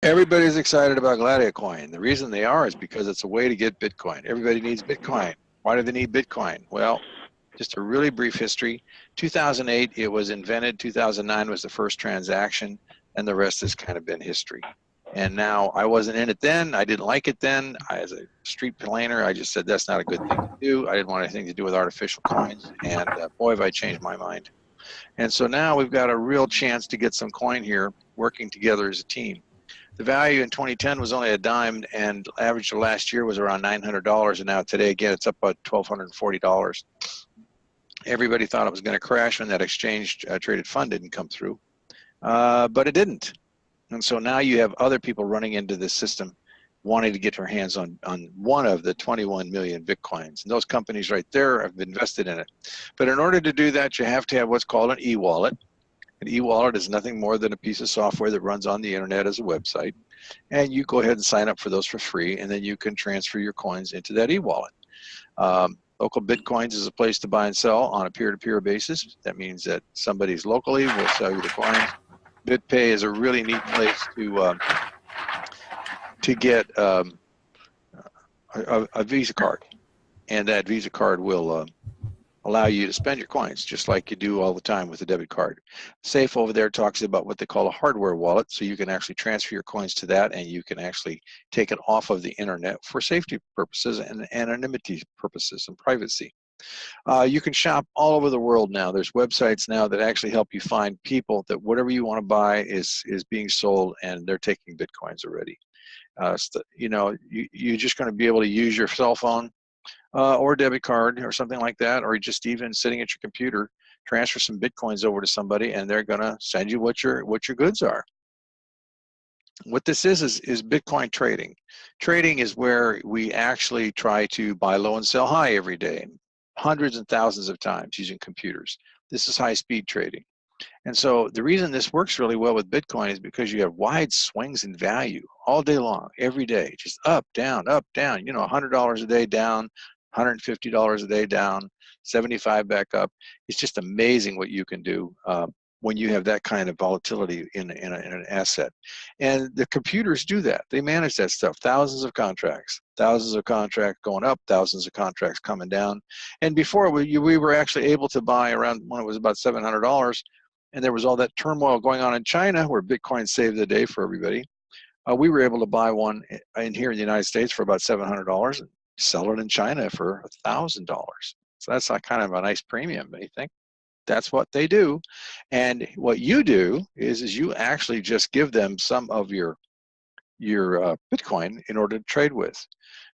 Everybody's excited about Gladiacoin. The reason they are is because it's a way to get Bitcoin. Everybody needs Bitcoin. Why do they need Bitcoin? Well, just a really brief history. 2008, it was invented. 2009 was the first transaction, and the rest has kind of been history. And now, I wasn't in it then. I didn't like it then. As a street planer, I just said that's not a good thing to do. I didn't want anything to do with artificial coins, and boy, have I changed my mind. And so now we've got a real chance to get some coin here, working together as a team. The value in 2010 was only a dime, and average of last year was around $900, and now today, again, it's up about $1,240. Everybody thought it was going to crash when that exchange traded fund didn't come through, but it didn't. And so now you have other people running into this system wanting to get their hands on one of the 21 million Bitcoins. And those companies right there have invested in it. But in order to do that, you have to have what's called an e-wallet. An e-wallet is nothing more than a piece of software that runs on the internet as a website. And you go ahead and sign up for those for free, and then you can transfer your coins into that e-wallet. Local Bitcoins is a place to buy and sell on a peer-to-peer basis. That means that somebody's locally will sell you the coins. BitPay is a really neat place to get a Visa card, and that Visa card will allow you to spend your coins just like you do all the time with a debit card. Safe over there talks about what they call a hardware wallet, so you can actually transfer your coins to that, and you can actually take it off of the internet for safety purposes and anonymity purposes and privacy. You can shop all over the world now. There's websites now that actually help you find people that whatever you want to buy is being sold, and they're taking Bitcoins already. You know, you're just going to be able to use your cell phone or a debit card or something like that, or just even sitting at your computer, transfer some Bitcoins over to somebody, and they're going to send you what your goods are. What this is Bitcoin trading. Trading is where we actually try to buy low and sell high every day, hundreds and thousands of times using computers. This is high-speed trading. And so the reason this works really well with Bitcoin is because you have wide swings in value all day long, every day, just up, down, you know, $100 a day down, $150 a day down, 75 back up. It's just amazing what you can do when you have that kind of volatility in an asset. And the computers do that. They manage that stuff. Thousands of contracts going up, thousands of contracts coming down. And before we were actually able to buy around when it was about $700, and there was all that turmoil going on in China where Bitcoin saved the day for everybody. We were able to buy one in here in the United States for about $700 and sell it in China for $1,000. So that's kind of a nice premium, don't you think? That's what they do. And what you do is you actually just give them some of your Bitcoin in order to trade with.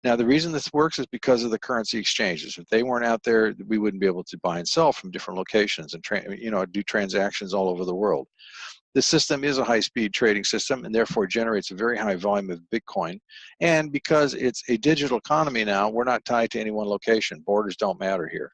Now, the reason this works is because of the currency exchanges. If they weren't out there, we wouldn't be able to buy and sell from different locations and do transactions all over the world. The system is a high-speed trading system and therefore generates a very high volume of Bitcoin. And because it's a digital economy now, we're not tied to any one location. Borders don't matter here.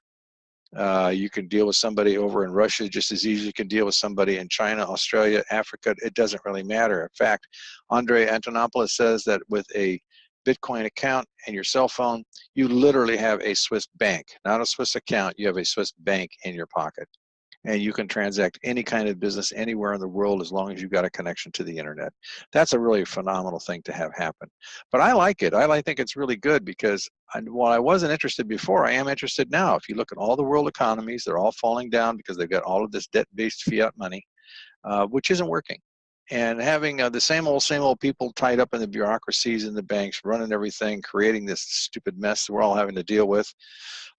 You can deal with somebody over in Russia just as easy as you can deal with somebody in China, Australia, Africa. It doesn't really matter. In fact, Andre Antonopoulos says that with a Bitcoin account and your cell phone, you literally have a Swiss bank, not a Swiss account. You have a Swiss bank in your pocket. And you can transact any kind of business anywhere in the world as long as you've got a connection to the internet. That's a really phenomenal thing to have happen. But I like it. I think it's really good because while I wasn't interested before, I am interested now. If you look at all the world economies, they're all falling down because they've got all of this debt-based fiat money, which isn't working. And having the same old people tied up in the bureaucracies in the banks, running everything, creating this stupid mess that we're all having to deal with.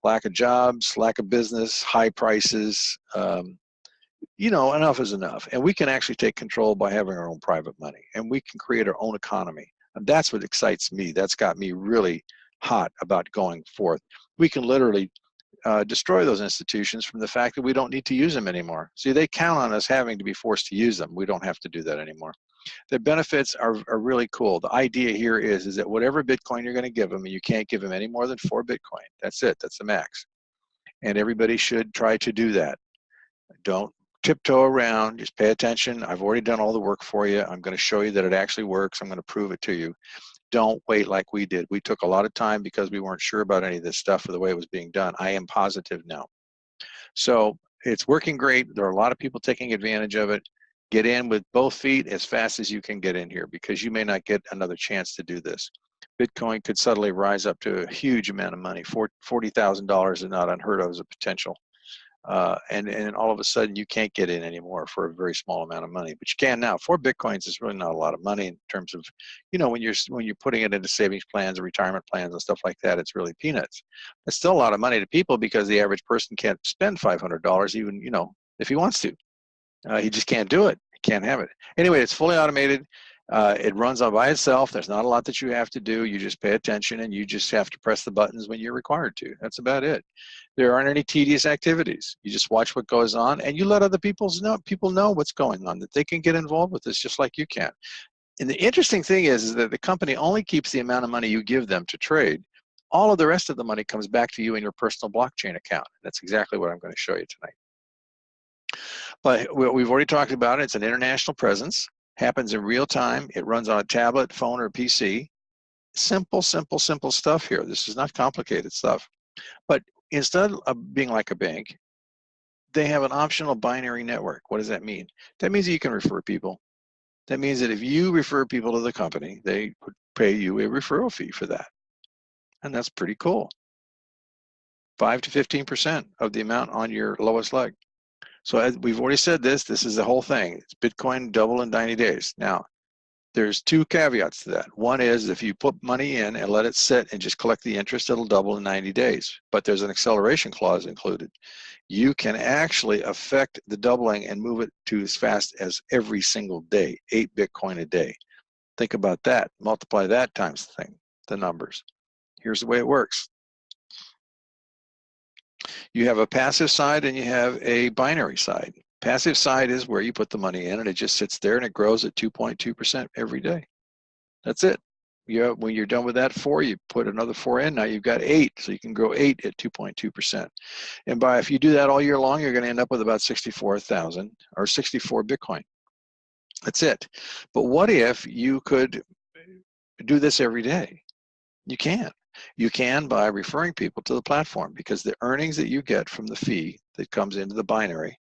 Lack of jobs, lack of business, high prices, enough is enough. And we can actually take control by having our own private money, and we can create our own economy. And that's what excites me. That's got me really hot about going forth. We can literally destroy those institutions from the fact that we don't need to use them anymore. See, they count on us having to be forced to use them. We don't have to do that anymore. The benefits are really cool. The idea here is that whatever Bitcoin you're going to give them, you can't give them any more than 4 Bitcoin. That's it. That's the max. And everybody should try to do that. Don't tiptoe around. Just pay attention. I've already done all the work for you. I'm going to show you that it actually works. I'm going to prove it to you. Don't wait like we did. We took a lot of time because we weren't sure about any of this stuff or the way it was being done. I am positive now. So it's working great. There are a lot of people taking advantage of it. Get in with both feet as fast as you can get in here, because you may not get another chance to do this. Bitcoin could suddenly rise up to a huge amount of money. $40,000 is not unheard of as a potential. And all of a sudden you can't get in anymore for a very small amount of money, but you can now. 4 Bitcoins is really not a lot of money in terms of, you know, when you're putting it into savings plans and retirement plans and stuff like that, it's really peanuts. It's still a lot of money to people, because the average person can't spend $500 even, you know, if he wants to. He just can't do it. He can't have it. Anyway, it's fully automated. It runs all by itself. There's not a lot that you have to do. You just pay attention, and you just have to press the buttons when you're required to. That's about it. There aren't any tedious activities. You just watch what goes on, and you let other people know what's going on, that they can get involved with this just like you can. And the interesting thing is that the company only keeps the amount of money you give them to trade. All of the rest of the money comes back to you in your personal blockchain account. That's exactly what I'm going to show you tonight. But we've already talked about it. It's an international presence. Happens in real time. It runs on a tablet, phone, or PC. Simple, simple, simple stuff here. This is not complicated stuff. But instead of being like a bank, they have an optional binary network. What does that mean? That means that you can refer people. That means that if you refer people to the company, they would pay you a referral fee for that. And that's pretty cool. 5 to 15% of the amount on your lowest leg. So as we've already said this is the whole thing. It's Bitcoin double in 90 days. Now, there's 2 caveats to that. One is if you put money in and let it sit and just collect the interest, it'll double in 90 days. But there's an acceleration clause included. You can actually affect the doubling and move it to as fast as every single day, 8 Bitcoin a day. Think about that. Multiply that times the numbers. Here's the way it works. You have a passive side and you have a binary side. Passive side is where you put the money in and it just sits there and it grows at 2.2% every day. That's it. When you're done with that 4, you put another 4 in. Now you've got 8, so you can grow 8 at 2.2%. And if you do that all year long, you're going to end up with about 64,000 or 64 Bitcoin. That's it. But what if you could do this every day? You can. You can by referring people to the platform, because the earnings that you get from the fee that comes into the binary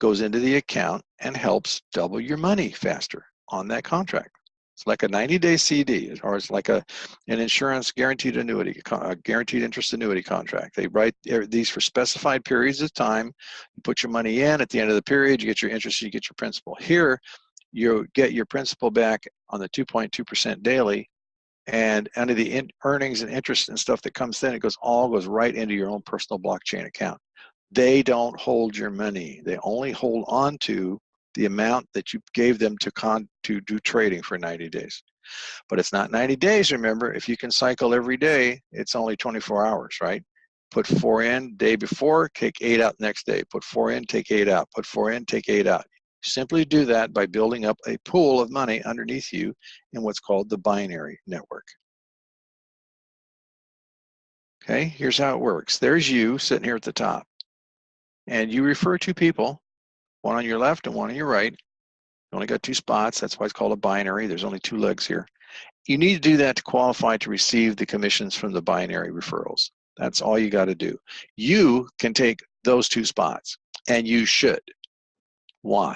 goes into the account and helps double your money faster on that contract. It's like a 90-day CD, or it's like an insurance guaranteed annuity, a guaranteed interest annuity contract. They write these for specified periods of time. You put your money in. At the end of the period, you get your interest, you get your principal. Here, you get your principal back on the 2.2% daily, and under the earnings and interest and stuff that comes in, it all goes right into your own personal blockchain account. They don't hold your money. They only hold on to the amount that you gave them to do trading for 90 days. But it's not 90 days, remember. If you can cycle every day, it's only 24 hours, right? Put 4 in day before, take 8 out next day. Put 4 in, take 8 out. Put 4 in, take 8 out. Simply do that by building up a pool of money underneath you in what's called the binary network. Okay, here's how it works. There's you sitting here at the top. And you refer 2 people, one on your left and one on your right. You only got 2 spots. That's why it's called a binary. There's only 2 legs here. You need to do that to qualify to receive the commissions from the binary referrals. That's all you got to do. You can take those 2 spots, and you should. Why?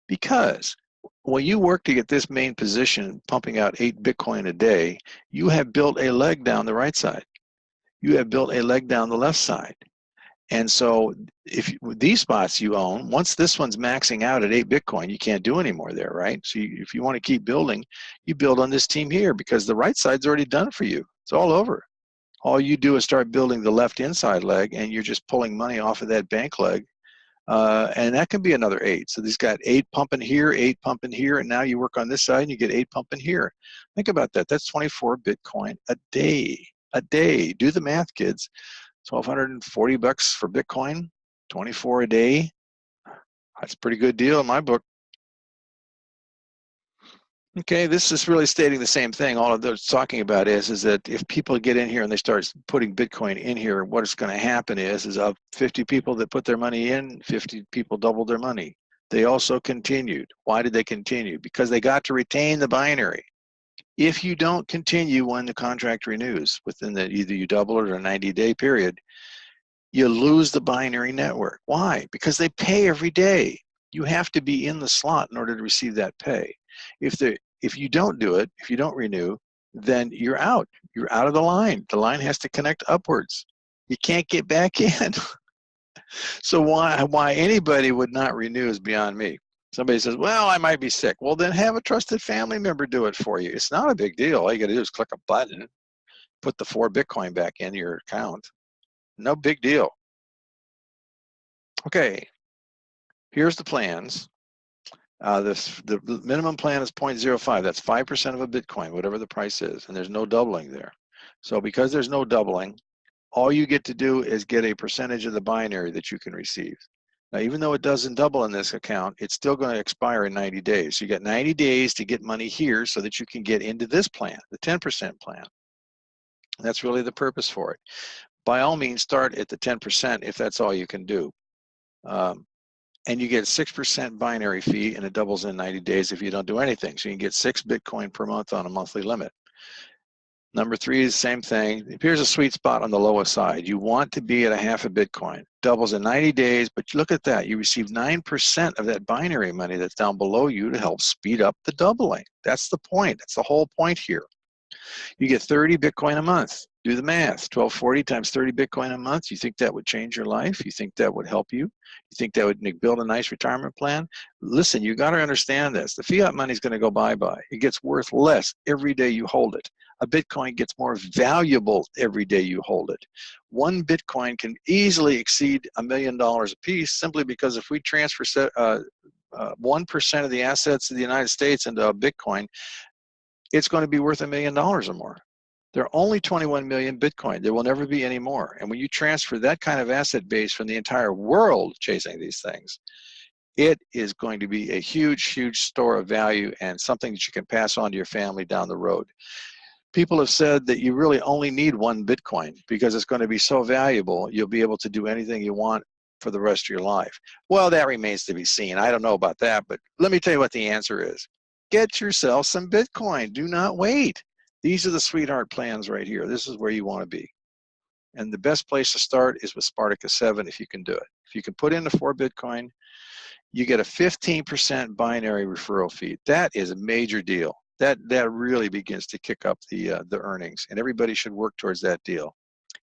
Because when you work to get this main position, pumping out 8 Bitcoin a day, you have built a leg down the right side. You have built a leg down the left side. And so these spots you own, once this one's maxing out at 8 Bitcoin, you can't do any more there, right? So if you want to keep building, you build on this team here, because the right side's already done for you. It's all over. All you do is start building the left inside leg, and you're just pulling money off of that bank leg. And that can be another 8. So these got 8 pumping here, 8 pumping here, and now you work on this side and you get 8 pumping here. Think about that. That's 24 Bitcoin a day. A day. Do the math, kids. $1,240 for Bitcoin, 24 a day. That's a pretty good deal in my book. Okay, this is really stating the same thing. All of those talking about is that if people get in here and they start putting Bitcoin in here, what is going to happen is of 50 people that put their money in, 50 people doubled their money. They also continued. Why did they continue? Because they got to retain the binary. If you don't continue when the contract renews within either you double it or a 90-day period, you lose the binary network. Why? Because they pay every day. You have to be in the slot in order to receive that pay. If you don't do it, if you don't renew, then you're out. You're out of the line. The line has to connect upwards. You can't get back in. So why anybody would not renew is beyond me. Somebody says, well, I might be sick. Well, then have a trusted family member do it for you. It's not a big deal. All you got to do is click a button, put the 4 Bitcoin back in your account. No big deal. Okay, here's the plans. The minimum plan is 0.05. That's 5% of a Bitcoin, whatever the price is, and there's no doubling there. So because there's no doubling, all you get to do is get a percentage of the binary that you can receive. Now, even though it doesn't double in this account, it's still going to expire in 90 days. So you got 90 days to get money here so that you can get into this plan, the 10% plan. That's really the purpose for it. By all means, start at the 10% if that's all you can do. And you get 6% binary fee, and it doubles in 90 days if you don't do anything. So you can get 6 Bitcoin per month on a monthly limit. Number 3 is the same thing. Here's a sweet spot on the lowest side. You want to be at a half a Bitcoin. Doubles in 90 days, but look at that. You receive 9% of that binary money that's down below you to help speed up the doubling. That's the point. That's the whole point here. You get 30 Bitcoin a month. Do the math. 1240 times 30 Bitcoin a month. You think that would change your life? You think that would help you? You think that would build a nice retirement plan? Listen, you got to understand this. The fiat money is going to go bye-bye. It gets worth less every day you hold it. A Bitcoin gets more valuable every day you hold it. 1 Bitcoin can easily exceed $1 million a piece simply because if we transfer 1% of the assets of the United States into a Bitcoin, it's going to be worth $1 million or more. There are only 21 million Bitcoin. There will never be any more. And when you transfer that kind of asset base from the entire world chasing these things, it is going to be a huge, huge store of value and something that you can pass on to your family down the road. People have said that you really only need 1 Bitcoin because it's going to be so valuable, you'll be able to do anything you want for the rest of your life. Well, that remains to be seen. I don't know about that, but let me tell you what the answer is. Get yourself some Bitcoin. Do not wait. These are the sweetheart plans right here. This is where you want to be. And the best place to start is with Spartacus 7 if you can do it. If you can put in the 4 Bitcoin, you get a 15% binary referral fee. That is a major deal. That really begins to kick up the earnings, and everybody should work towards that deal.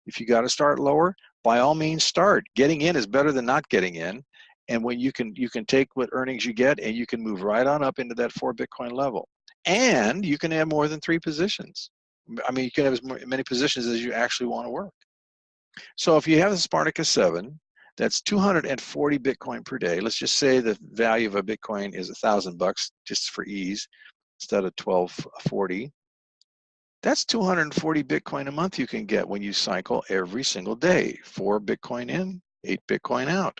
If you got to start lower, by all means start. Getting in is better than not getting in. And when you can take what earnings you get and you can move right on up into that 4 Bitcoin level. And you can have more than 3 positions. I mean, you can have as many positions as you actually want to work. So if you have the Spartacus 7, that's 240 Bitcoin per day. Let's just say the value of a Bitcoin is $1,000 just for ease instead of 1240. That's 240 Bitcoin a month you can get when you cycle every single day. 4 Bitcoin in, 8 Bitcoin out.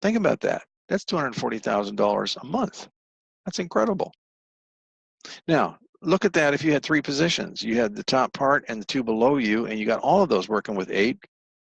Think about that. That's $240,000 a month. That's incredible. Now, look at that if you had 3 positions. You had the top part and the 2 below you, and you got all of those working with 8.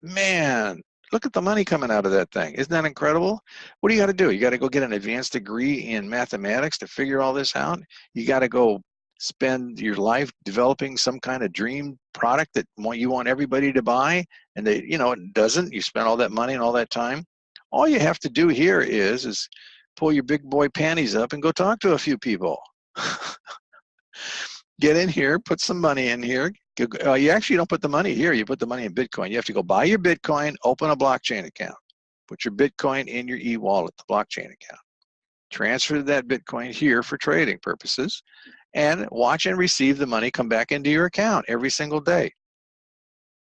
Man, look at the money coming out of that thing. Isn't that incredible? What do you got to do? You got to go get an advanced degree in mathematics to figure all this out. You got to go spend your life developing some kind of dream product that you want everybody to buy, and they, it doesn't. You spend all that money and all that time. All you have to do here is pull your big boy panties up and go talk to a few people. Get in here, put some money in here. You actually don't put the money here. You put the money in Bitcoin. You have to go buy your Bitcoin, open a blockchain account. Put your Bitcoin in your e-wallet, the blockchain account. Transfer that Bitcoin here for trading purposes and watch and receive the money come back into your account every single day.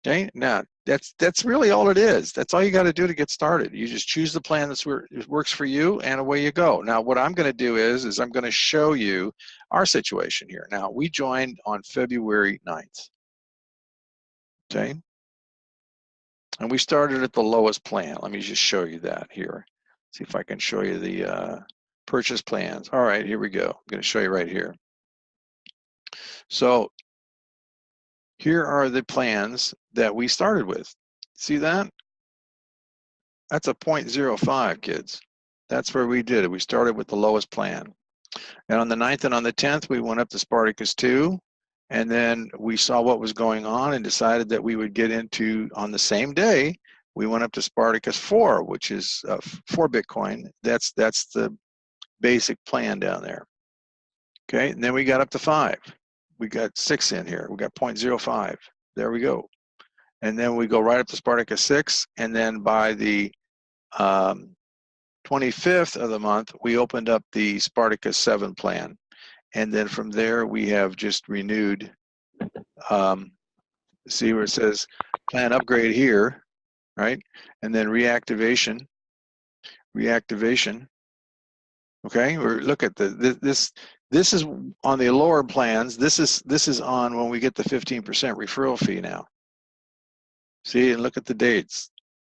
Okay, now that's really all it is. That's all you got to do to get started. You just choose the plan that works for you, and away you go. Now, what I'm going to do is I'm going to show you our situation here. Now, we joined on February 9th. Okay, and we started at the lowest plan. Let me just show you that here. See if I can show you the purchase plans. All right, here we go. I'm going to show you right here. So here are the plans that we started with. See that? That's a 0.05, kids. That's where we did it. We started with the lowest plan. And on the 9th and on the 10th, we went up to Spartacus 2. And then we saw what was going on and decided that we would get into, on the same day, we went up to Spartacus 4, which is 4 Bitcoin. That's the basic plan down there. Okay, and then we got up to 5. We got 6 in here. We got 0.05. There we go. And then we go right up to Spartacus 6, and then by the 25th of the month, we opened up the Spartacus 7 plan. And then from there, we have just renewed, see where it says plan upgrade here, right? And then reactivation. Okay, or look at this is on the lower plans. This is on when we get the 15% referral fee now. See, and look at the dates.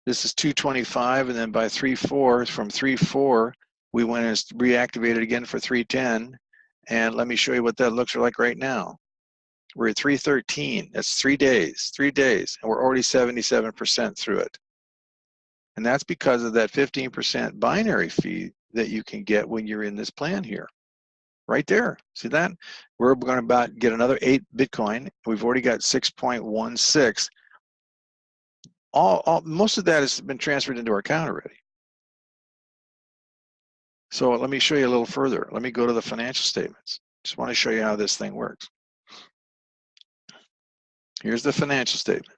This is 225, and then by 3/4, from 3/4, we went and reactivated again for 3/10. And let me show you what that looks like right now. We're at 3/13. That's 3 days, and we're already 77% through it. And that's because of that 15% binary fee that you can get when you're in this plan here. Right there. See that? We're going to about get another 8 Bitcoin. We've already got 6.16. Most of that has been transferred into our account already. So let me show you a little further. Let me go to the financial statements. Just want to show you how this thing works. Here's the financial statement.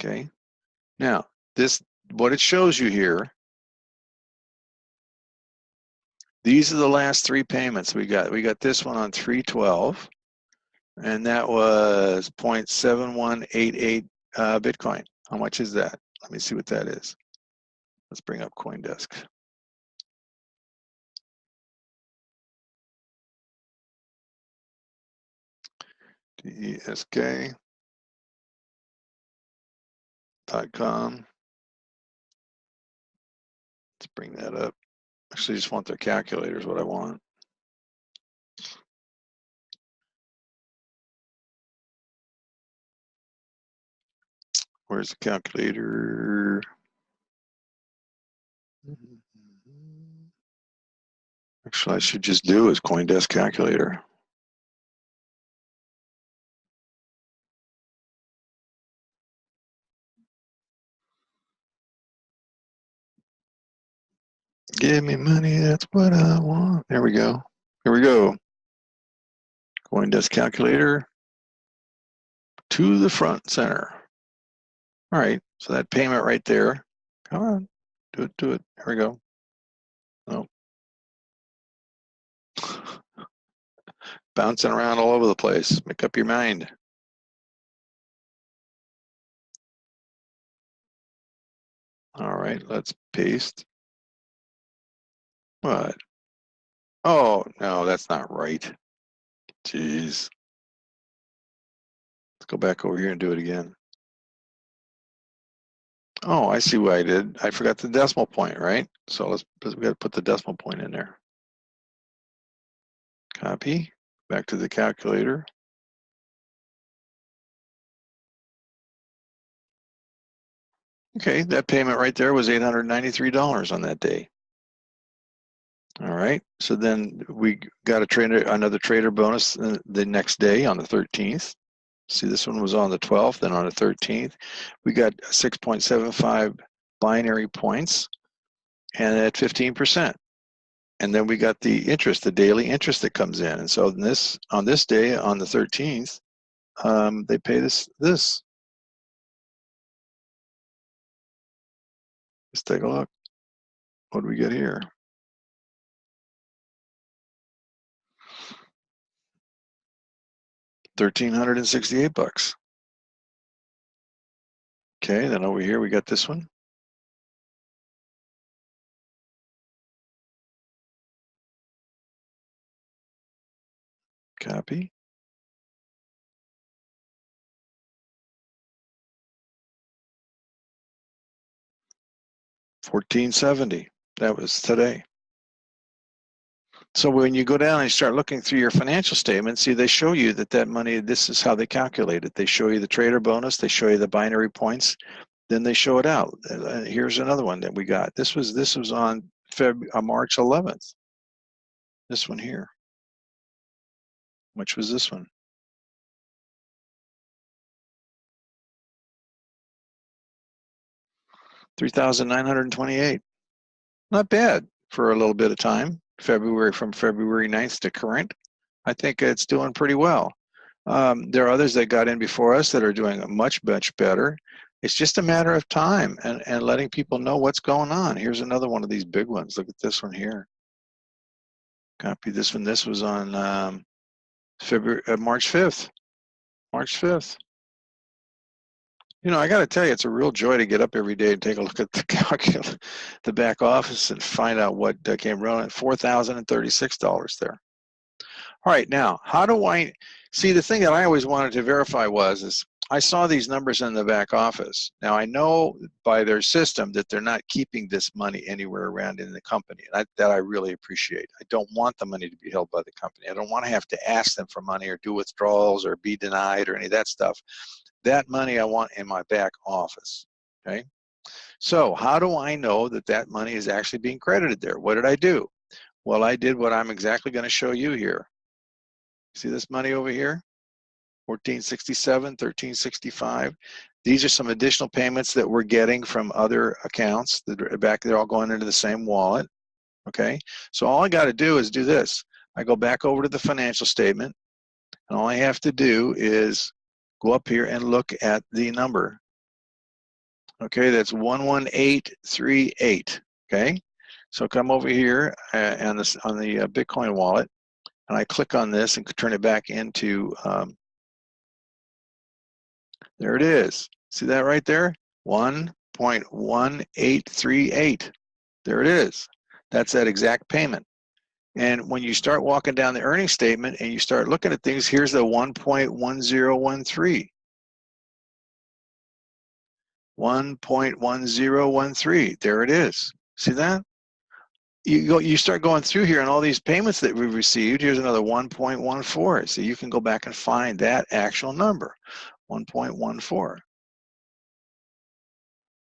Okay. Now, what it shows you here, these are the last 3 payments we got. We got this one on 3/12, and that was 0.7188 Bitcoin. How much is that? Let me see what that is. Let's bring up CoinDesk. desk.com. Let's bring that up. Actually, I just want their calculator is what I want. Where's the calculator? Actually, I should just do is CoinDesk calculator. Give me money, that's what I want. There we go. Here we go. CoinDesk calculator to the front center. All right, so that payment right there. Come on, do it. Here we go. Oh. Bouncing around all over the place. Make up your mind. All right, let's paste. What? Oh, no, that's not right. Jeez. Let's go back over here and do it again. Oh, I see what I did. I forgot the decimal point, right? So we got to put the decimal point in there. Copy. Back to the calculator. Okay, that payment right there was $893 on that day. All right, so then we got another trader bonus the next day on the 13th. See, this one was on the 12th, then on the 13th. We got 6.75 binary points and at 15%. And then we got the interest, the daily interest that comes in. And so on this day, on the 13th, they pay this. Let's take a look. What do we get here? $1,368. Okay, then over here we got this one. Copy. $1,470. That was today. So when you go down and you start looking through your financial statements, see, they show you that money, this is how they calculate it. They show you the trader bonus, they show you the binary points, then they show it out. Here's another one that we got. This was on March 11th. This one here. Which was this one? $3,928. Not bad for a little bit of time. From February 9th to current. I think it's doing pretty well. There are others that got in before us that are doing much better. It's just a matter of time and letting people know what's going on. Here's another one of these big ones. Look at this one here. Copy this one. This was on March 5th. March 5th. You know, I got to tell you, it's a real joy to get up every day and take a look at the back office and find out what came running. $4,036 there. All right, now, how do I see? The thing that I always wanted to verify is I saw these numbers in the back office. Now, I know by their system that they're not keeping this money anywhere around in the company. That I really appreciate. I don't want the money to be held by the company. I don't want to have to ask them for money or do withdrawals or be denied or any of that stuff. That money I want in my back office, okay? So how do I know that that money is actually being credited there? What did I do? Well, I did what I'm exactly going to show you here. See this money over here? 1467, 1365. These are some additional payments that we're getting from other accounts that are back. They're all going into the same wallet, okay? So all I got to do is do this. I go back over to the financial statement, and all I have to do is go up here and look at the number. Okay, that's 11838. Okay, so come over here on the Bitcoin wallet, and I click on this and turn it back into. There it is. See that right there? 1.1838. There it is. That's that exact payment. And when you start walking down the earnings statement and you start looking at things, here's the 1.1013. 1.1013. There it is. See that? You start going through here and all these payments that we've received. Here's another 1.14. So you can go back and find that actual number, 1.14.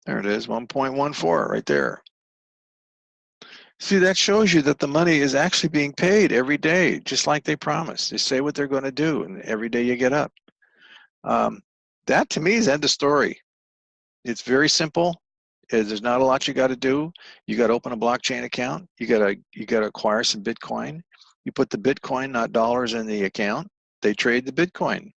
There it is, 1.14 right there. See, that shows you that the money is actually being paid every day, just like they promised. They say what they're going to do, and every day you get up. That to me is end of story. It's very simple. There's not a lot you got to do. You got to open a blockchain account. You got to acquire some Bitcoin. You put the Bitcoin, not dollars, in the account. They trade the Bitcoin,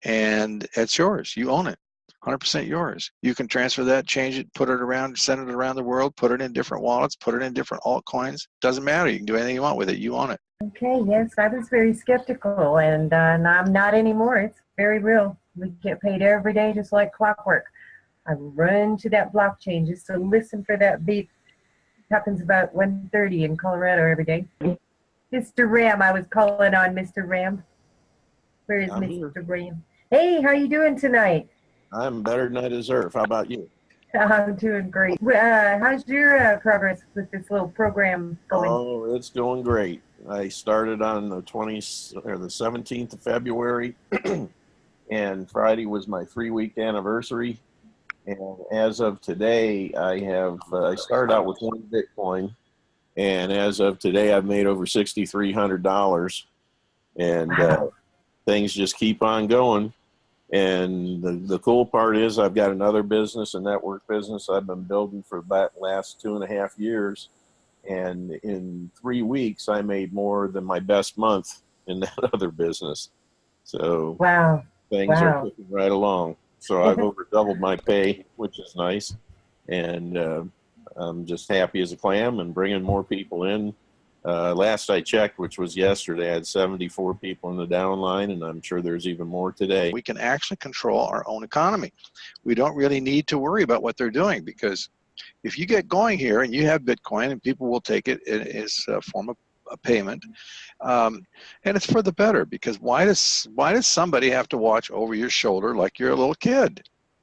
and it's yours. You own it. 100% yours. You can transfer that, change it, put it around, send it around the world, put it in different wallets, put it in different altcoins. Doesn't matter. You can do anything you want with it. You own it. Okay, yes, I was very skeptical, and I'm not anymore. It's very real. We get paid every day just like clockwork. I run to that blockchain just to listen for that beep. It happens about 1:30 in Colorado every day. Mr. Ram, I was calling on Mr. Ram. Where is Mr. Ram? Hey, how you doing tonight? I'm better than I deserve. How about you? I'm doing great. How's your progress with this little program going? Oh, it's going great. I started on the 17th of February, and Friday was my 3-week anniversary. And as of today, I started out with 1 Bitcoin, and as of today, I've made over $6,300, and Wow. Things just keep on going. And the cool part is I've got another business, a network business I've been building for that last 2.5 years. And in 3 weeks, I made more than my best month in that other business. So Wow. Things are clicking right along. So I've over doubled my pay, which is nice. And I'm just happy as a clam and bringing more people in. Last I checked, which was yesterday, I had 74 people in the downline, and I'm sure there's even more today. We can actually control our own economy. We don't really need to worry about what they're doing, because if you get going here and you have Bitcoin and people will take it as a form of a payment, and it's for the better, because why does somebody have to watch over your shoulder like you're a little kid?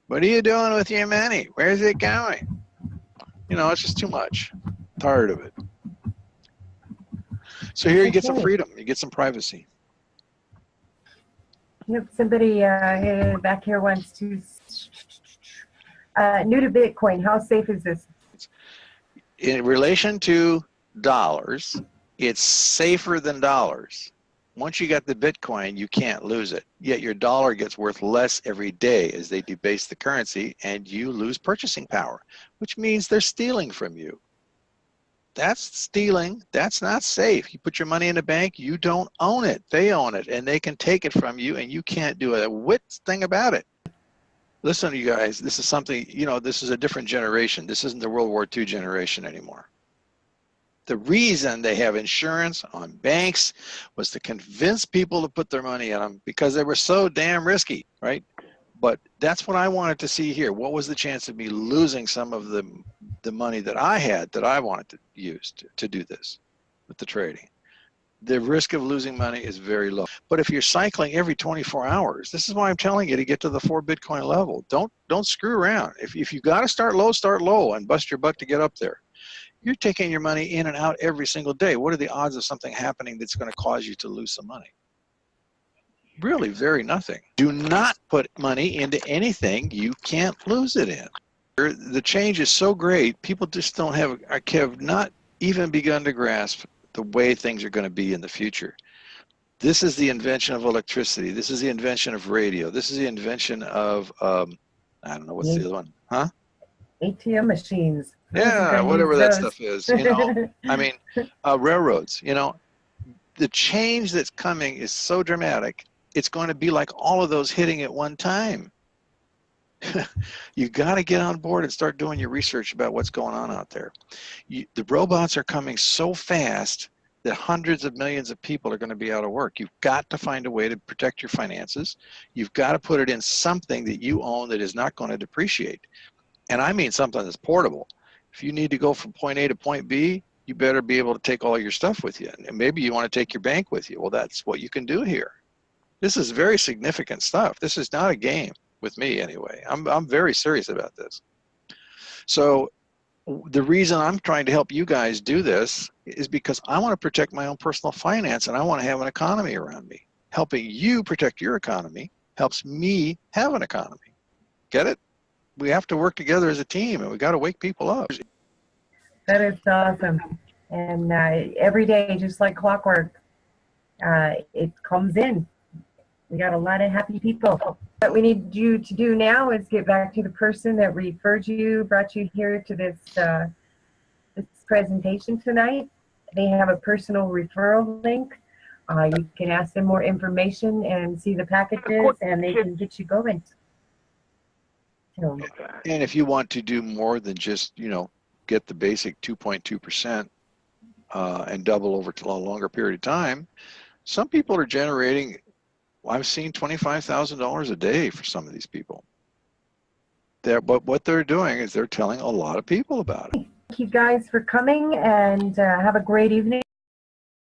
What are you doing with your money? Where's it going? You know, it's just too much. Tired of it. So here you get some freedom, you get some privacy. Yep, somebody back here wants to, new to Bitcoin, how safe is this? In relation to dollars, it's safer than dollars. Once you got the Bitcoin, you can't lose it. Yet your dollar gets worth less every day as they debase the currency, and you lose purchasing power, which means they're stealing from you. That's stealing. That's not safe. You put your money in the bank, you don't own it. They own it, and they can take it from you, and you can't do a whit thing about it. Listen, you guys, this is something, you know, this is a different generation. This isn't the World War II generation anymore. The reason they have insurance on banks was to convince people to put their money in them because they were so damn risky, right? But that's what I wanted to see here. What was the chance of me losing some of the money that I had that I wanted to use to do this with the trading? The risk of losing money is very low. But if you're cycling every 24 hours, this is why I'm telling you to get to the 4 Bitcoin level. Don't screw around. If you got to start low and bust your butt to get up there. You're taking your money in and out every single day. What are the odds of something happening that's going to cause you to lose some money? Really, very nothing. Do not put money into anything you can't lose it in. The change is so great, people just have not even begun to grasp the way things are going to be in the future. This is the invention of electricity. This is the invention of radio. This is the invention of, I don't know, what's the other one? Huh? ATM machines. Yeah, whatever that stuff is, you know. I mean, railroads, you know, the change that's coming is so dramatic, it's going to be like all of those hitting at one time. You got to get on board and start doing your research about what's going on out there. The robots are coming so fast that hundreds of millions of people are going to be out of work. You've got to find a way to protect your finances. You've got to put it in something that you own that is not going to depreciate. And I mean something that's portable. If you need to go from point A to point B, you better be able to take all your stuff with you. And maybe you want to take your bank with you. Well, that's what you can do here. This is very significant stuff. This is not a game with me anyway. I'm very serious about this. So the reason I'm trying to help you guys do this is because I want to protect my own personal finance and I want to have an economy around me. Helping you protect your economy helps me have an economy. Get it? We have to work together as a team, and we got to wake people up. That is awesome. And every day, just like clockwork, it comes in. We got a lot of happy people. What we need you to do now is get back to the person that referred you, brought you here to this presentation tonight. They have a personal referral link. You can ask them more information and see the packages, and they can get you going. So, and if you want to do more than just, you know, get the basic 2.2% and double over to a longer period of time, some people are generating, I've seen $25,000 a day for some of these people. But what they're doing is they're telling a lot of people about it. thank you guys for coming, and have a great evening.